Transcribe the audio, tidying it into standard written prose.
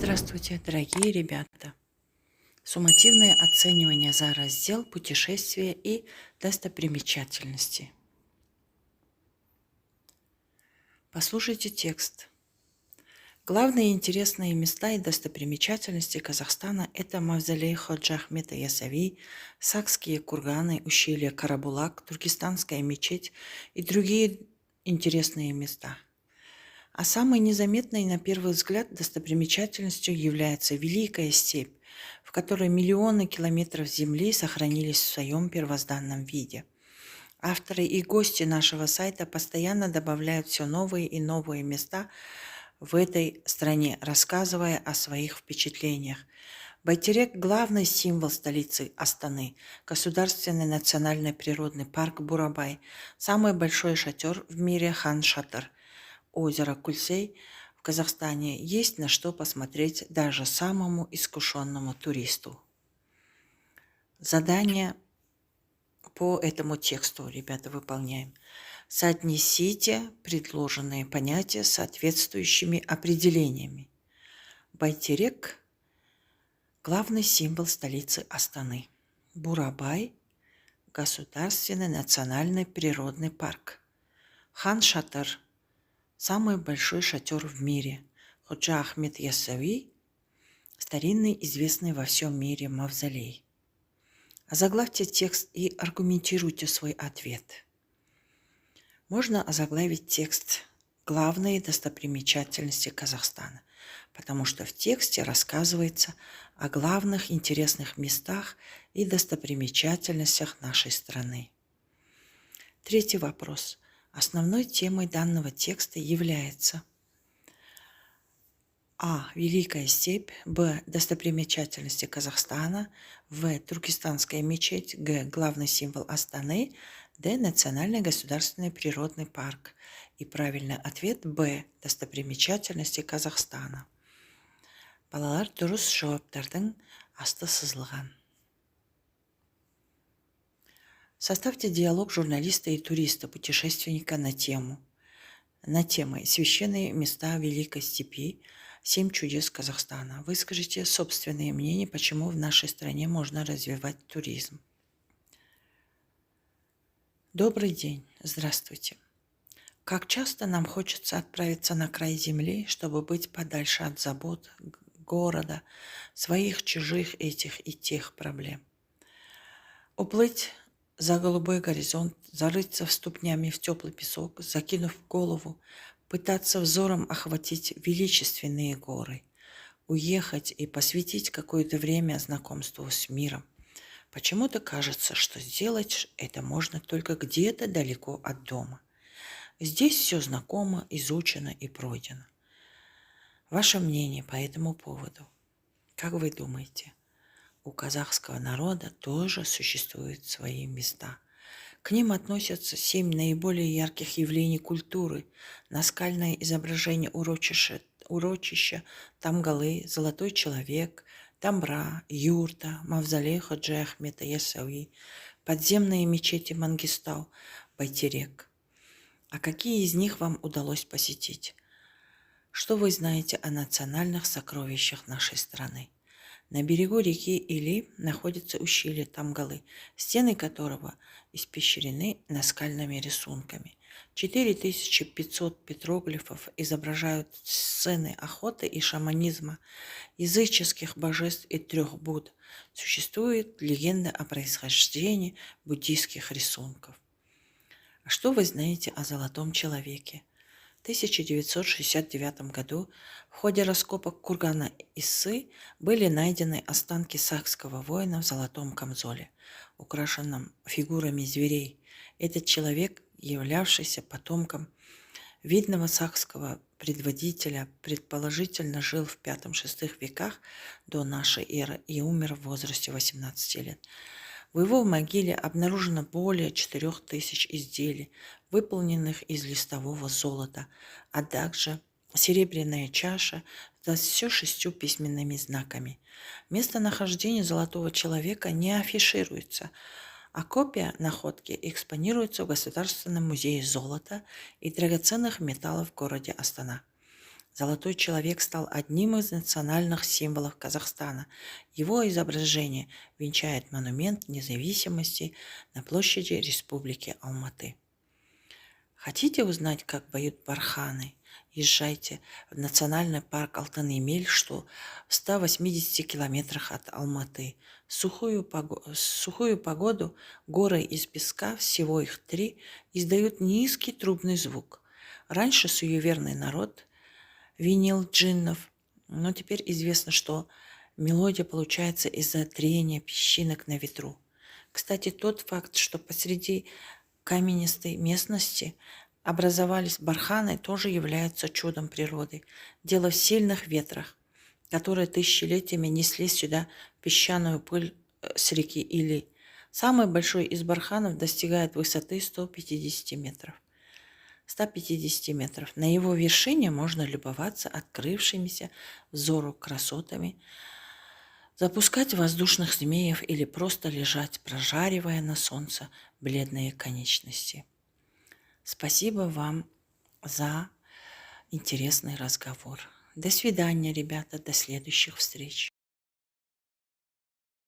Здравствуйте, дорогие ребята! Суммативное оценивание за раздел «Путешествия и достопримечательности». Послушайте текст. Главные интересные места и достопримечательности Казахстана – это мавзолей Ходжа Ахмета Ясави, Сакские курганы, ущелье Карабулак, Туркестанская мечеть и другие интересные места. А самой незаметной на первый взгляд достопримечательностью является Великая степь, в которой миллионы километров земли сохранились в своем первозданном виде. Авторы и гости нашего сайта постоянно добавляют все новые и новые места в этой стране, рассказывая о своих впечатлениях. Байтерек – главный символ столицы Астаны, государственный национальный природный парк Бурабай, самый большой шатер в мире Хан-Шатыр, озеро Кульсей в Казахстане. Есть на что посмотреть даже самому искушенному туристу. Задание по этому тексту, ребята, выполняем. Соотнесите предложенные понятия с соответствующими определениями. Байтерек – главный символ столицы Астаны. Бурабай – государственный национальный природный парк. Хан-Шатыр – самый большой шатер в мире. Ходжа Ахмет Ясави – старинный, известный во всем мире мавзолей. Озаглавьте текст и аргументируйте свой ответ. Можно озаглавить текст «Главные достопримечательности Казахстана», потому что в тексте рассказывается о главных интересных местах и достопримечательностях нашей страны. Третий вопрос. Основной темой данного текста является А. Великая степь, Б. Достопримечательности Казахстана, В. Туркестанская мечеть, Г. Главный символ Астаны, Д. Национальный государственный природный парк. И правильный ответ Б. Достопримечательности Казахстана. Балалар дұрыс жауаптардың асты сызылған. Составьте диалог журналиста и туриста, путешественника на темы «Священные места Великой степи», «7 чудес Казахстана». Выскажите собственные мнения, почему в нашей стране можно развивать туризм. Добрый день, здравствуйте. Как часто нам хочется отправиться на край земли, чтобы быть подальше от забот города, своих, чужих, этих и тех проблем. Уплыть за голубой горизонт, зарыться ступнями в теплый песок, закинув голову, пытаться взором охватить величественные горы, уехать и посвятить какое-то время знакомству с миром. Почему-то кажется, что сделать это можно только где-то далеко от дома. Здесь все знакомо, изучено и пройдено. Ваше мнение по этому поводу? Как вы думаете? У казахского народа тоже существуют свои места. К ним относятся 7 наиболее ярких явлений культуры: наскальное изображение урочища Тамгалы, Золотой человек, Тамбра, юрта, мавзолей Ходжи Ахмета Ясави, подземные мечети Мангистау, Байтерек. А какие из них вам удалось посетить? Что вы знаете о национальных сокровищах нашей страны? На берегу реки Или находится ущелье Тамгалы, стены которого испещрены наскальными рисунками. 4500 петроглифов изображают сцены охоты и шаманизма, языческих божеств и 3 Будд. Существует легенда о происхождении буддийских рисунков. А что вы знаете о Золотом человеке? В 1969 году в ходе раскопок кургана Иссы были найдены останки сакского воина в золотом камзоле, украшенном фигурами зверей. Этот человек, являвшийся потомком видного сакского предводителя, предположительно жил в V-VI веках до нашей эры и умер в возрасте 18 лет. В его могиле обнаружено более 4000 изделий, выполненных из листового золота, а также серебряная чаша с 26 письменными знаками. Местонахождение Золотого человека не афишируется, а копия находки экспонируется в Государственном музее золота и драгоценных металлов в городе Астана. Золотой человек стал одним из национальных символов Казахстана. Его изображение венчает монумент независимости на площади Республики Алматы. Хотите узнать, как поют барханы? Езжайте в национальный парк Алтан-Эмель, что в 180 километрах от Алматы. Сухую погоду горы из песка, всего их 3, издают низкий трубный звук. Раньше суеверный народ винил джиннов, но теперь известно, что мелодия получается из-за трения песчинок на ветру. Кстати, тот факт, что посреди каменистой местности образовались барханы, тоже является чудом природы. Дело в сильных ветрах, которые тысячелетиями несли сюда песчаную пыль с реки Или. Самый большой из барханов достигает высоты 150 метров. 150 метров. На его вершине можно любоваться открывшимися взору красотами, запускать воздушных змеев или просто лежать, прожаривая на солнце бледные конечности. Спасибо вам за интересный разговор. До свидания, ребята, до следующих встреч.